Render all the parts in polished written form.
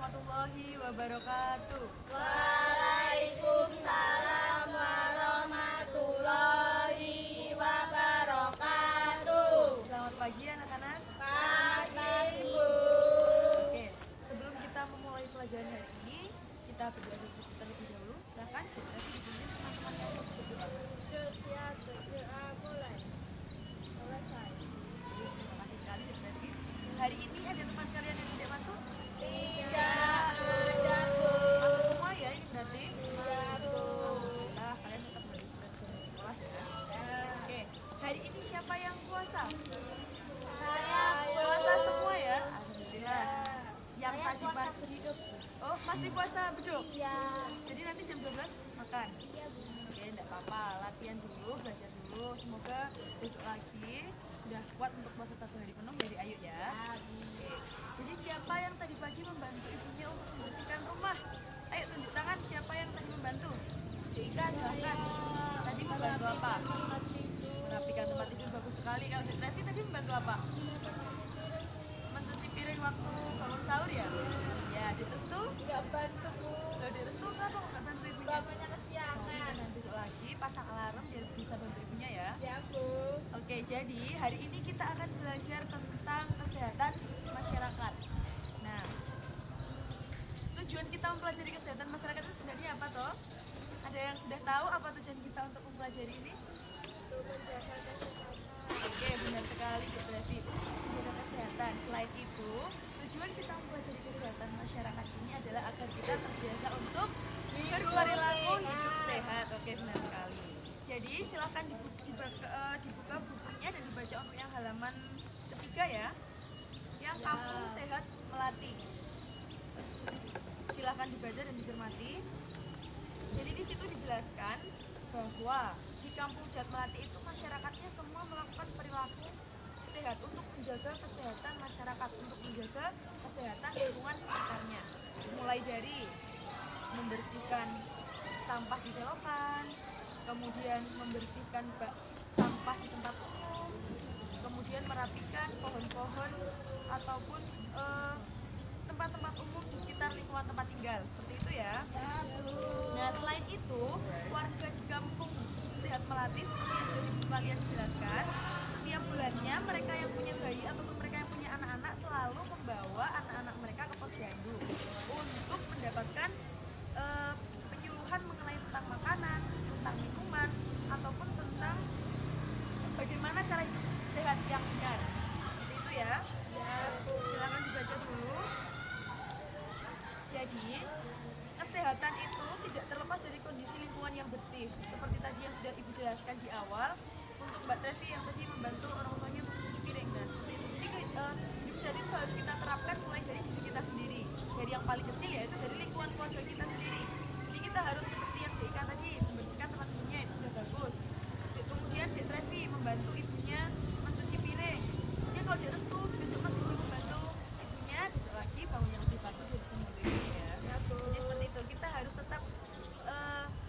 warahmatullahi wabarakatuh. Waalaikumsalam warahmatullahi wabarakatuh. Selamat pagi anak-anak. Pagi, Bu. Oke, sebelum kita memulai pelajaran hari ini, kita berdoa terlebih dahulu. Silakan Devi dipimpin teman-temannya untuk berdoa. Siap, berdoa mulai. Selesai. Terima kasih sekali Devi. Hari ini ada teman kalian yang tidak masuk? Tidak ada, Bu. Masuk semua ya ini berarti? Iya, Bu. Alhamdulillah kalian tetap harus rajin di sekolah ya. Oke, hari ini siapa yang puasa? Saya Puasa semua ya? Alhamdulillah. Yang tadi pagi. Oh, masih puasa beduk? Iya. Jadi nanti jam 12 makan? Iya, Bu. Oke, enggak apa-apa. Latihan dulu, belajar dulu. Semoga besok lagi sudah kuat untuk puasa 1 hari penuh dari Ayu ya. Oke. Jadi siapa yang tadi pagi membantu ibunya untuk membersihkan rumah? Ayo tunjuk tangan siapa yang tadi membantu. Ika, silahkan. Tadi membantu apa? Merapikan tempat tidur, bagus sekali. Kalau Devi tadi membantu apa? Mencuci piring waktu bangun sahur ya? Ya, Dek Restu? Nggak bantu, Bu. Loh, Dek Restu kenapa kok nggak bantu ibunya? Bangunnya kesiangan. Mau besok lagi pasang alarm biar bisa bantu ibunya ya. Ya, Bu. Oke, jadi hari ini kita akan belajar tentang kesehatan masyarakat. Nah, tujuan kita mempelajari kesehatan masyarakat itu sebenarnya apa toh? Ada yang sudah tahu apa tujuan kita untuk mempelajari ini? Untuk menjaga kesehatan. Oke, benar sekali Bu Devi, untuk menjaga kesehatan. Selain itu, tujuan kita mempelajari kesehatan masyarakat ini adalah agar kita terbiasa untuk berperilaku hidup sehat. Oke, benar sekali. Jadi silahkan dibuka bukunya dan dibaca untuk yang halaman ketiga ya. Yang Kampung Sehat Melati. Silahkan dibaca dan dicermati. Jadi di situ dijelaskan bahwa di Kampung Sehat Melati itu masyarakatnya semua melakukan perilaku sehat untuk menjaga kesehatan masyarakat, untuk menjaga kesehatan lingkungan sekitarnya. Mulai dari membersihkan sampah di selokan, kemudian membersihkan sampah di tempat umum, kemudian merapikan pohon-pohon ataupun tempat-tempat umum di sekitar lingkungan tempat tinggal, seperti itu ya. Nah, selain itu, warga di Kampung Sehat Melati seperti yang sudah di buku kalian dijelaskan, setiap bulannya mereka yang punya bayi ataupun mereka yang punya anak-anak selalu membawa anak-anak mereka ke posyandu untuk mendapatkan penyuluhan mengenai tentang makanan, tentang minuman, ataupun tentang bagaimana cara hidup sehat yang benar. Seperti itu ya. Silakan dibaca dulu. Jadi, kesehatan itu tidak terlepas dari kondisi lingkungan yang bersih. Seperti tadi yang sudah Ibu jelaskan di awal, untuk Mbak Trevi yang tadi membantu orang tuanya untuk mencuci piring. Nah, seperti itu. Jadi, hidup sehat itu harus kita terapkan mulai dari diri kita sendiri. Dari yang paling kecil yaitu dari lingkungan keluarga kita sendiri. Jadi kita harus seperti yang Dika tadi, membersihkan tempat tidurnya, itu sudah bagus. Kemudian Dek Trevi membantu ibunya mencuci piring. Kemudian kalau Dek Restu besok masih belum membantu ibunya, besok lagi bangun yang lebih bagus dia bisa membantu ibunya ya. Jadi seperti itu, kita harus tetap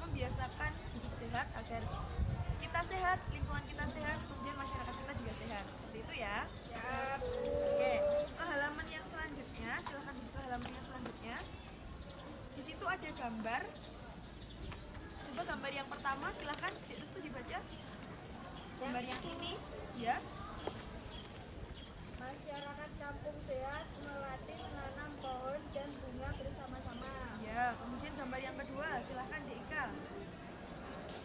membiasakan hidup sehat agar kita sehat, lingkungan kita sehat, kemudian masyarakat kita juga sehat. Seperti itu ya. Oke, ke halaman yang selanjutnya, silahkan dibuka halaman yang selanjutnya. Di situ ada gambar. Coba gambar yang pertama, silahkan Dek Restu dibaca. Gambar yang ini, ya. Masyarakat Kampung Sehat Melati menanam pohon dan bunga bersama-sama. Ya, kemudian gambar yang kedua, silahkan Dek Ika.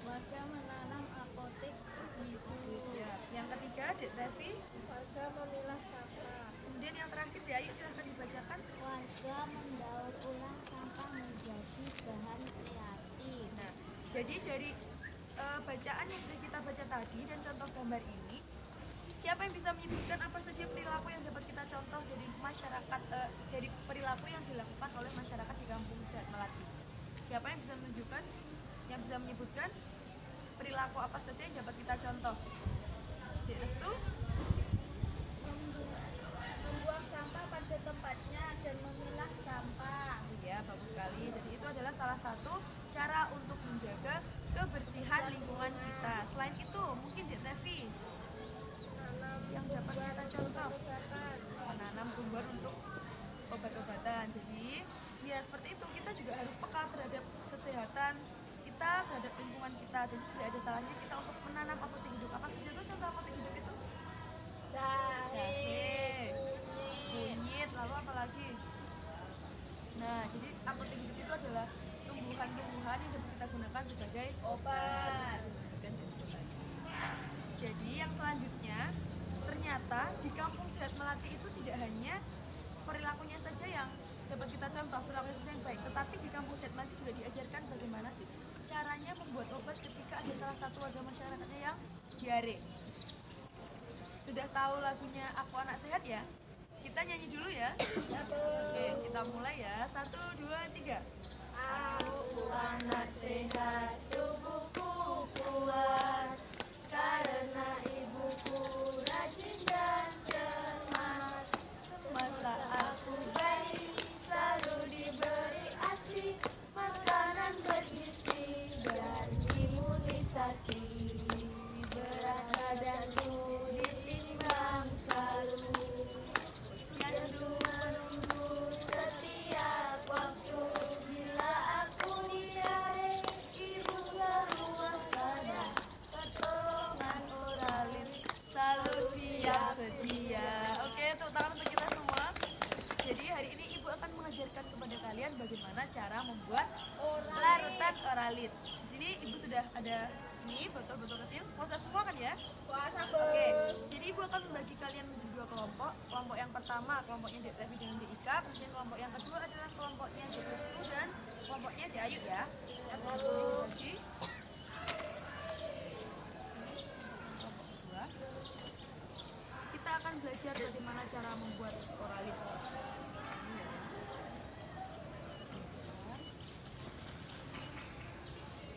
Warga menanam apotek ibu. Ya, yang ketiga Dek Trevi. Warga memilah sampah. Kemudian yang terakhir Dek Ayu, silahkan dibacakan. Warga mendaur ulang sampah menjadi bahan kreatif. Nah, jadi dari bacaan yang sudah kita baca tadi dan contoh gambar ini, siapa yang bisa menyebutkan apa saja perilaku yang dapat kita contoh dari masyarakat, dari perilaku yang dilakukan oleh masyarakat di Kampung Sehat Melati? Siapa yang bisa menunjukkan, yang bisa menyebutkan perilaku apa saja yang dapat kita contoh? Dek Restu? Membuang sampah pada tempatnya dan memilah sampah. Iya, bagus sekali. Jadi itu adalah salah satu cara untuk menjaga kebersihan lingkungan kita. Selain itu, mungkin Dek Trevi yang dapat kita contoh, menanam tumbuhan untuk obat-obatan. Jadi kesehatan kita terhadap lingkungan kita. Jadi tidak ada salahnya kita untuk menanam apotek hidup. Apa saja tuh contoh apotek hidup itu? Jahe, Kunyit, lalu apa lagi? Nah, jadi apotek hidup itu adalah tumbuhan-tumbuhan yang dapat kita gunakan sebagai obat. Dan sebagainya. Jadi yang selanjutnya, ternyata di Kampung Sehat Melati itu tidak hanya perilakunya saja yang dapat kita contoh, perilakunya saja yang baik, tetapi di Kampung Sehat Melati juga diajarkan bagaimana sih caranya membuat obat ketika ada salah satu warga masyarakatnya yang diare. Sudah tahu lagunya Aku Anak Sehat ya? Kita nyanyi dulu ya. Oke, kita mulai ya. 1, 2, 3. Aku anak sehat, tubuhku kuat, karena ibuku rajin dan cermat. Masa aku bayi Selalu diberi ASI, makanan bergizi dan imunisasi. Berat badanku ditimbang selalu, posyandu menunggu setiap waktu. Bila aku diare, ibu selalu waspada, pertolongan oralit selalu siap sedia. Oke, tepuk tangan untuk kita semua. Jadi hari ini ibu akan mengajarkan kepada kalian bagaimana cara membuat larutan oralit. Di sini ibu sudah ada ini botol-botol kecil. Puasa semua kan ya? puasa Oke, jadi ibu akan membagi kalian menjadi dua kelompok. Kelompok yang pertama kelompoknya Dek Revi dan Dek Ika. Kemudian kelompok yang kedua adalah kelompoknya Dek Restu dan kelompoknya Dek Ayu ya. Dibagi. Kelompok kedua. Kita akan belajar bagaimana cara membuat oralit. Ini ya.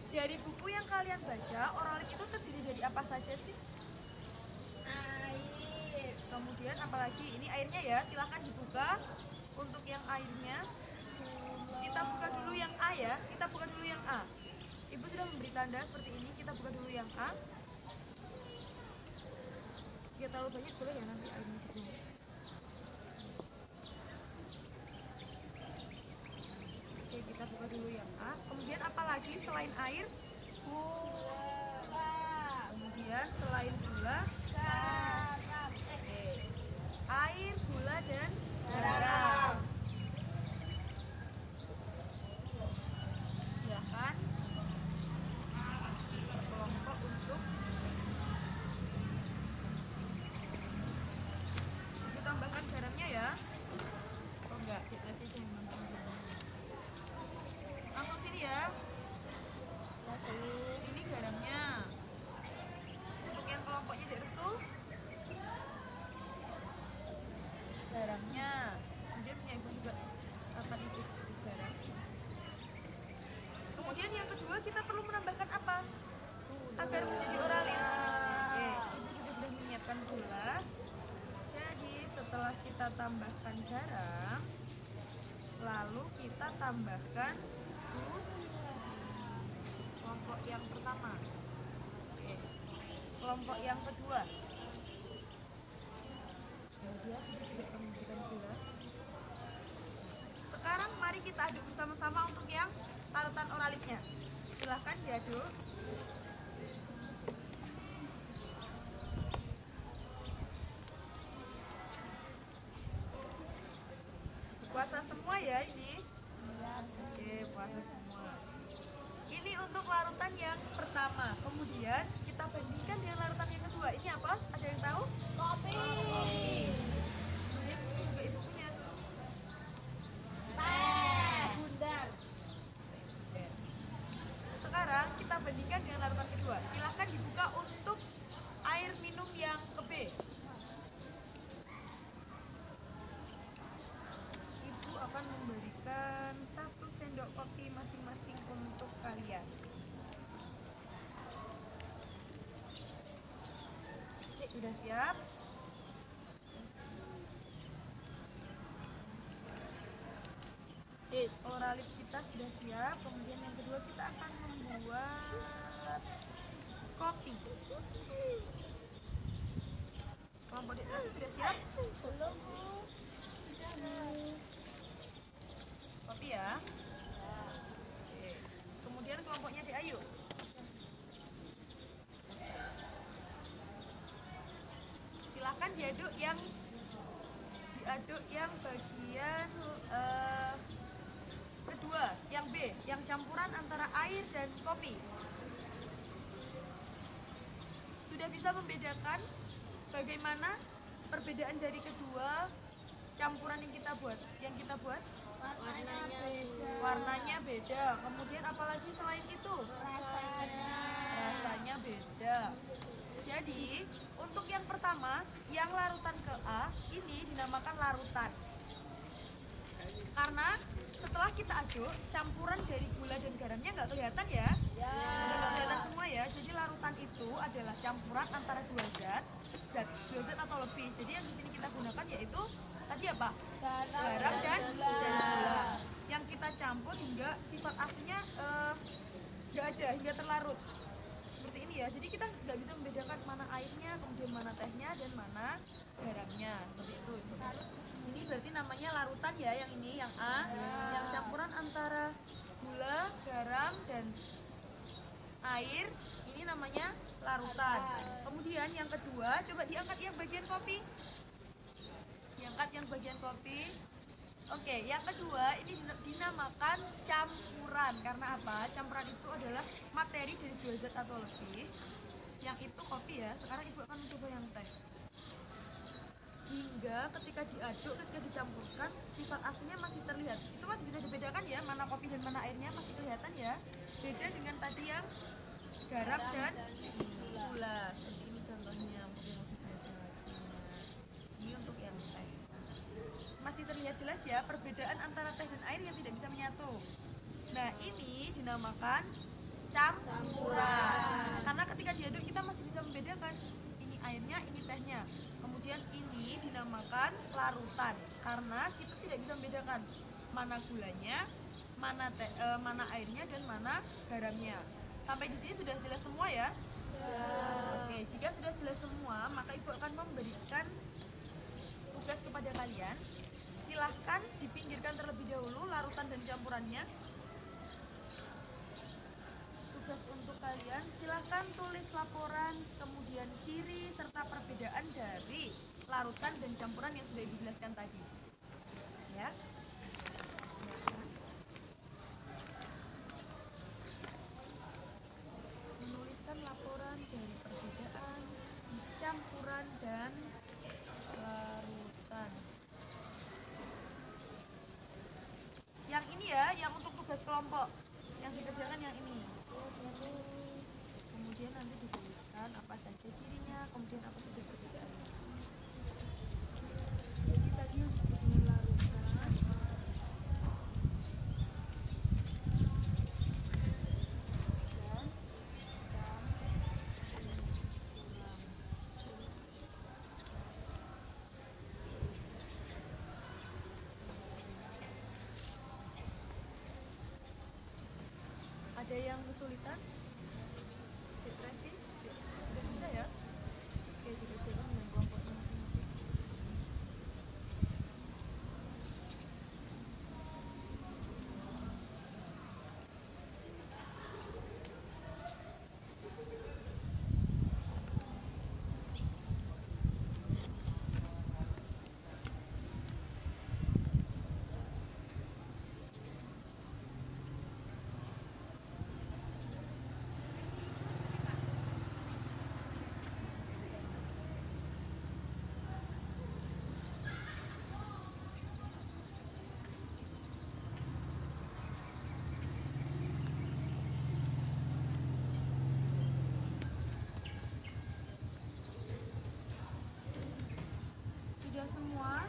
Dari buku yang kalian baca, oralit itu terdiri dari apa saja sih? air. Kemudian apalagi? Ini airnya ya, silahkan dibuka. Untuk yang airnya, kita buka dulu yang A ya. Kita buka dulu yang A. Ibu sudah memberi tanda seperti ini. Kita buka dulu yang A. Jika terlalu banyak boleh ya nanti airnya dibuang. Oke, kita buka dulu yang A. Kemudian apalagi selain air? Gula. Kemudian selain gula, Garam. air, gula, dan garam. Silahkan kelompok untuk ibu tambahkan garamnya ya. Oh enggak, Dek Revi aja yang nambahkan garamnya. Langsung sini ya. Ini garamnya. Untuk yang kelompoknya Dek Restu, garamnya. Kemudian punya ibu juga akan ikut garam. Kemudian yang kedua kita perlu menambahkan apa agar menjadi oralit? Oke, ibu juga sudah menyiapkan gula. Jadi setelah kita tambahkan garam, lalu kita tambahkan kelompok yang pertama. Oke, kelompok yang kedua. Kemudian ibu juga akan memberikan gula. Sekarang mari kita aduk bersama-sama untuk yang larutan oralitnya. Silahkan diaduk. Puasa semua ya ini. Oke, puasa semua. Ini untuk larutan yang pertama. Kemudian kita bandingkan dengan larutan yang kedua. Ini apa? Ada yang tahu? Kopi. Kemudian di sini juga ibu punya. Teh. Bundar. Oke. Sekarang kita bandingkan dengan larutan kedua. Silahkan dibuka untuk air minum yang ke B. Ibu akan memberikan 1 sendok kopi masing-masing untuk kalian. Sudah siap? Oralit kita sudah siap. Kemudian yang kedua kita akan membuat kopi. Kelompok Dek Revi sudah siap? Belum. Kopi ya. Oke. Silahkan diaduk yang bagian kedua, yang B, yang campuran antara air dan kopi. Sudah bisa membedakan bagaimana perbedaan dari kedua campuran yang kita buat? Warnanya beda. Kemudian apalagi selain itu? Rasanya beda. Jadi untuk yang pertama, yang larutan ke A ini dinamakan larutan. Karena setelah kita aduk, campuran dari gula dan garamnya nggak kelihatan ya? Nggak kelihatan semua ya. Jadi larutan itu adalah campuran antara dua zat atau lebih. Jadi yang di sini kita gunakan yaitu tadi apa? Garam dan gula. Yang kita campur hingga sifat aslinya nggak ada, hingga terlarut. Seperti ini ya. Jadi kita nggak bisa membedakan mana airnya, kemudian mana tehnya dan mana garamnya. Seperti itu. Ini berarti namanya larutan ya, yang ini, yang A, yang campuran antara gula, garam, dan air, ini namanya larutan. Kemudian yang kedua, coba diangkat yang bagian kopi. Diangkat yang bagian kopi. Oke, yang kedua ini dinamakan campuran. Karena apa? Campuran itu adalah materi dari dua zat atau lebih. Yang itu kopi ya. Sekarang ibu akan mencoba yang teh. Hingga ketika diaduk, ketika dicampurkan, sifat aslinya masih terlihat. Itu masih bisa dibedakan ya, mana kopi dan mana airnya masih kelihatan ya. Beda dengan tadi yang garam dan gula. Seperti ini contohnya, mungkin lebih jelasnya lagi. Ini untuk yang teh. Masih terlihat jelas ya perbedaan antara teh dan air yang tidak bisa menyatu. Nah, ini dinamakan campuran. Karena ketika diaduk kita masih bisa membedakan ini airnya, ini tehnya. Kemudian ini dinamakan larutan karena kita tidak bisa membedakan mana gulanya, mana airnya dan mana garamnya. Sampai di sini sudah jelas semua ya? Oke, jika sudah jelas semua, maka ibu akan memberikan tugas kepada kalian. Silahkan dipinggirkan terlebih dahulu larutan dan campurannya. Tugas untuk kalian, silahkan tulis laporan, kemudian ciri serta perbedaan dari larutan dan campuran yang sudah dijelaskan tadi. Ya. Silahkan menuliskan laporan dari perbedaan campuran dan larutan. Yang ini ya, yang untuk tugas kelompok yang dikerjakan yang ini. Kemudian nanti dituliskan apa saja cirinya, kemudian apa saja perbedaannya. Jadi tadi yang disebut dengan larutan dan Ada yang kesulitan? Dek Revi, sudah bisa ya? Oke, dikerjakan dengan kelompoknya masing-masing. Sudah semua?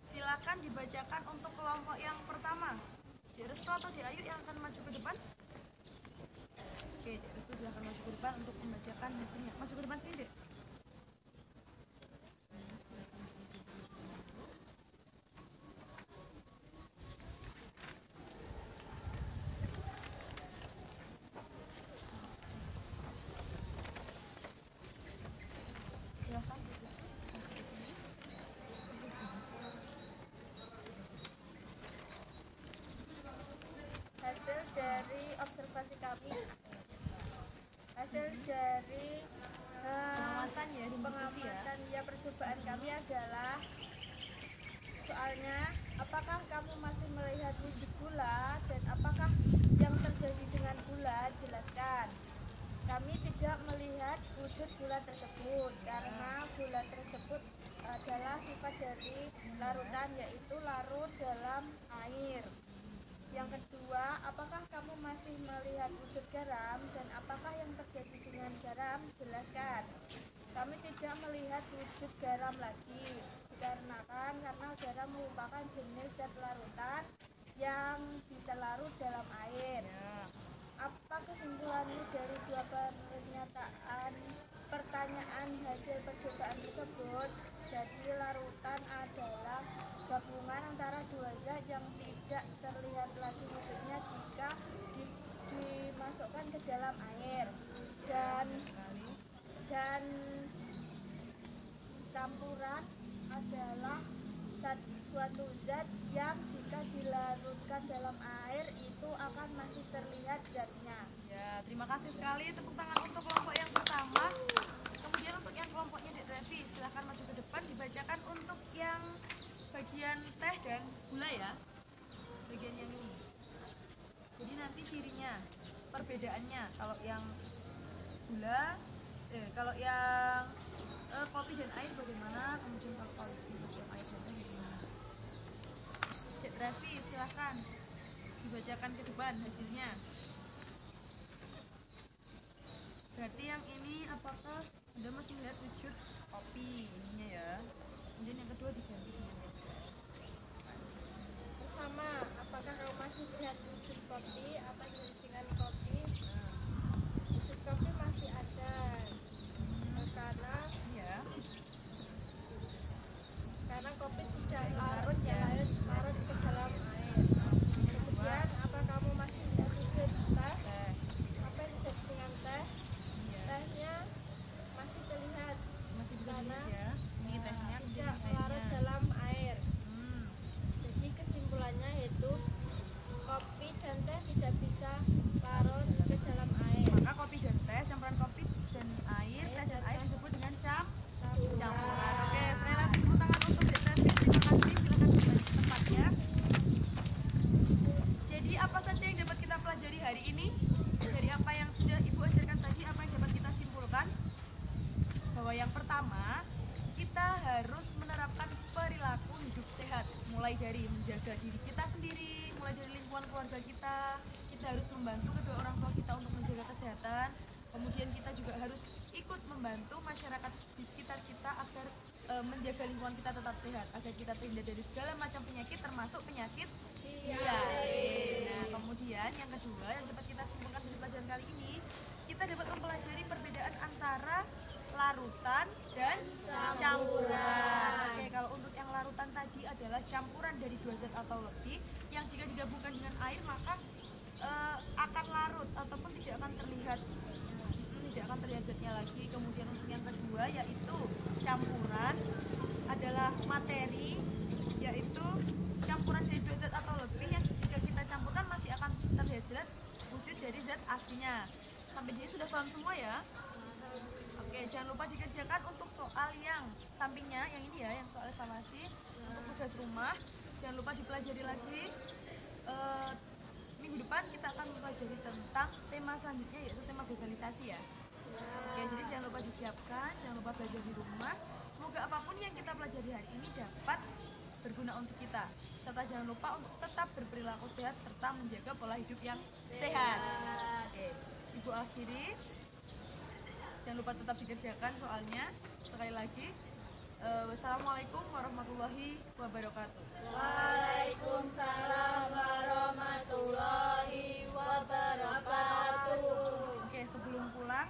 Silakan dibacakan untuk kelompok yang pertama. Dek Restu atau Dek Ayu yang akan maju ke depan? Oke, Dek Restu silahkan maju ke depan untuk membacakan hasilnya. Maju ke depan sini, Dek. Silahkan Dek Restu maju ke sini. percobaan kami adalah soalnya, apakah kamu masih melihat wujud gula dan apakah yang terjadi dengan gula? Jelaskan. Kami tidak melihat wujud gula tersebut karena gula tersebut adalah sifat dari larutan, yaitu larut dalam air. Yang kedua, apakah kamu masih melihat wujud garam dan apakah yang terjadi dengan garam? Jelaskan. Kami tidak melihat wujud garam lagi dikarenakan karena garam merupakan jenis zat larutan yang bisa larut dalam air. Apa kesimpulanmu dari dua pernyataan pertanyaan hasil percobaan tersebut? Jadi larutan adalah gabungan antara dua zat yang tidak terlihat lagi wujudnya jika dimasukkan ke dalam air dan campuran adalah suatu zat yang jika dilarutkan dalam air itu akan masih terlihat zatnya. Ya, terima kasih sekali. Tepuk tangan untuk kelompok yang pertama. Kemudian untuk yang kelompoknya Dek Revi, silahkan maju ke depan dibacakan untuk yang bagian teh dan gula ya. Bagian yang ini. Jadi nanti cirinya, perbedaannya kalau yang gula, kalau yang kopi dan air bagaimana, kemudian kalau untuk yang air dan teh bagaimana. Dek Revi, silahkan dibacakan ke depan hasilnya. Berarti yang ini apakah Anda masih melihat wujud kopi ininya ya. Kemudian yang kedua diganti dengan yang Pertama, apakah kamu masih melihat wujud kopi? Apa yang terjadi dengan kopi? Wujud kopi masih ada karena kopi tidak larut ya. larut ke dalam air. Kemudian, apa kamu masih melihat wujud teh? Apa yang terjadi dengan teh? Tehnya masih terlihat Masih bisa karena dilihat ya. Ini tehnya, tidak kemudian larut airnya. dalam air. Jadi kesimpulannya yaitu kopi dan teh tidak bisa larut ke dalam air. Maka kopi dan teh, campuran kopi dan air, teh dan air disebut dengan campuran. Oke, sekali lagi tepuk tangan untuk Dek Revi. Terima kasih. Silakan kembali ke tempatnya. Jadi apa saja yang dapat kita pelajari hari ini? Dari apa yang sudah Ibu ajarkan tadi, apa yang dapat kita simpulkan? Bahwa yang pertama, kita harus menerapkan perilaku hidup sehat, mulai dari menjaga diri kita sendiri, mulai dari lingkungan keluarga kita. Kita harus membantu kedua orang tua kita untuk menjaga kesehatan. Kemudian kita juga harus ikut membantu masyarakat di sekitar kita agar menjaga lingkungan kita tetap sehat, agar kita terhindar dari segala macam penyakit, termasuk penyakit diare. Nah, kemudian yang kedua yang dapat kita simpulkan dari pelajaran kali ini, kita dapat mempelajari perbedaan antara larutan dan campuran. Oke, kalau untuk yang larutan tadi adalah campuran dari dua zat atau lebih yang jika digabungkan dengan air maka akan larut ataupun tidak akan terlihat zatnya lagi. Kemudian untuk yang kedua yaitu campuran adalah materi, yaitu campuran dari dua zat atau lebih yang jika kita campurkan masih akan terlihat jelas wujud dari zat aslinya. Sampai di sini sudah paham semua ya? Oke, jangan lupa dikerjakan untuk soal yang sampingnya, yang ini ya, yang soal evaluasi. Untuk tugas rumah, jangan lupa dipelajari lagi. Minggu depan kita akan mempelajari tentang tema selanjutnya, yaitu tema globalisasi ya. Oke, jadi jangan lupa disiapkan, jangan lupa belajar di rumah. Semoga apapun yang kita pelajari hari ini dapat berguna untuk kita. Serta jangan lupa untuk tetap berperilaku sehat serta menjaga pola hidup yang sehat. Oke, Ibu akhiri. Jangan lupa tetap dikerjakan soalnya. Sekali lagi, wassalamualaikum warahmatullahi wabarakatuh. Waalaikumsalam warahmatullahi wabarakatuh. Oke, sebelum pulang,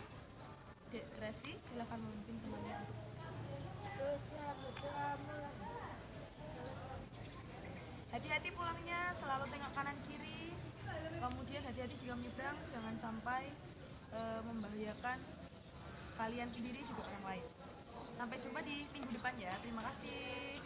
Dek Revi silakan memimpin temannya untuk hati-hati pulangnya, selalu tengok kanan kiri. Kemudian hati-hati jika menyeberang, jangan sampai membahayakan kalian sendiri juga orang lain. Sampai jumpa di minggu depan ya. Terima kasih.